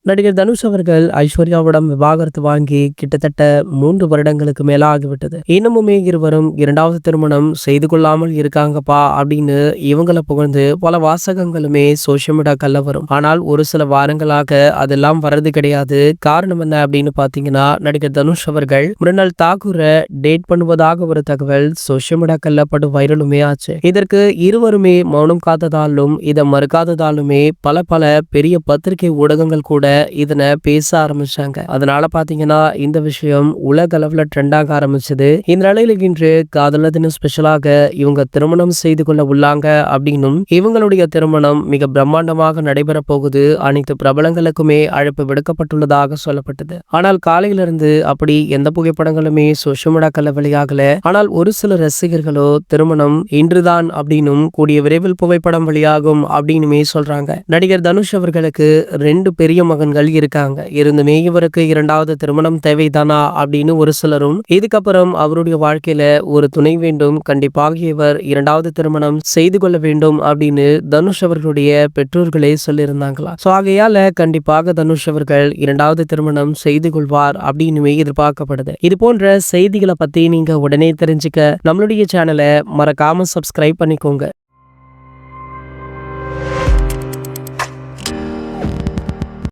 நடிகர் தனுஷ் அவர்கள் ஐஸ்வர்யாவிடம் விவாகரத்து வாங்கி கிட்டத்தட்ட 3 வருடங்களுக்கு மேல ஆகிவிட்டது. இன்னமுமே இருவரும் 2வது திருமணம் செய்து கொள்ளாமல் இருக்காங்கப்பா அப்படின்னு இவங்கள புகழ்ந்து பல வாசகங்களுமே சோசியல் மீடியாக்கள்ல வரும். ஆனால் ஒரு சில வாரங்களாக அதெல்லாம் வர்றது கிடையாது. காரணம் என்ன அப்படின்னு பாத்தீங்கன்னா, நடிகர் தனுஷ் அவர்கள் மிருணால் தாக்கூரை டேட் பண்ணுவதாக ஒரு தகவல் சோசியல் மீடியாக்கள்ல படு வைரலுமே ஆச்சு. இதற்கு இருவருமே மௌனம் காத்ததாலும் இதை மறுக்காததாலுமே பல பெரிய பத்திரிகை ஊடகங்கள் கூட இதனை பேச ஆரம்பிச்சாங்க. அதனால பாத்தீங்கன்னா இந்த விஷயம் உலக அளவுல ட்ரெண்ட் ஆக ஆரம்பிச்சது. இந்த நிலையில இன்று காதலர் தினம் ஸ்பெஷலாக இவங்க திருமணம் செய்து கொள்ள உள்ளாங்க அப்படின்னும் இவங்களுடைய திருமணம் மிக பிரம்மாண்டமாக நடைபெற போகுது, அனைத்து பிரபலங்களுக்குமே அழைப்பு விடுக்கப்பட்டுள்ளதாக சொல்லப்பட்டது. ஆனால் காலையிலிருந்து அப்படி எந்த புகைப்படங்களுமே சோசியல் மீடியாக்கள்ல வெளியாகல. ஆனால் ஒரு சில ரசிகர்களோ திருமணம் இன்றுதான் அப்படின்னும் கூடிய விரைவில் புகைப்படம் வெளியாகும் அப்படின்னுமே சொல்றாங்க. நடிகர் தனுஷ் அவர்களுக்கு 2 பெரிய மகன்கள் இருக்காங்க. இருந்துமே இவருக்கு 2வது திருமணம் தேவைதானா அப்படின்னு ஒரு சிலரும், இதுக்கப்புறம் அவருடைய வாழ்க்கையில ஒரு துணை வேண்டும், கண்டிப்பாக இவர் 2வது திருமணம் செய்து கொள்ள வேண்டும் அப்படின்னு தனுஷ் அவர்களுடைய பெற்றோர்களே சொல்லியிருந்தாங்களா. சோ ஆகையால கண்டிப்பாக தனுஷ் அவர்கள் 2வது திருமணம் செய்து கொள்வார் அப்படின்னு எதிர்பார்க்கப்படுது. இது போன்ற செய்திகளை பத்தி நீங்க உடனே தெரிஞ்சுக்க நம்மளுடைய சேனலை மறக்காம சப்ஸ்கிரைப் பண்ணிக்கோங்க.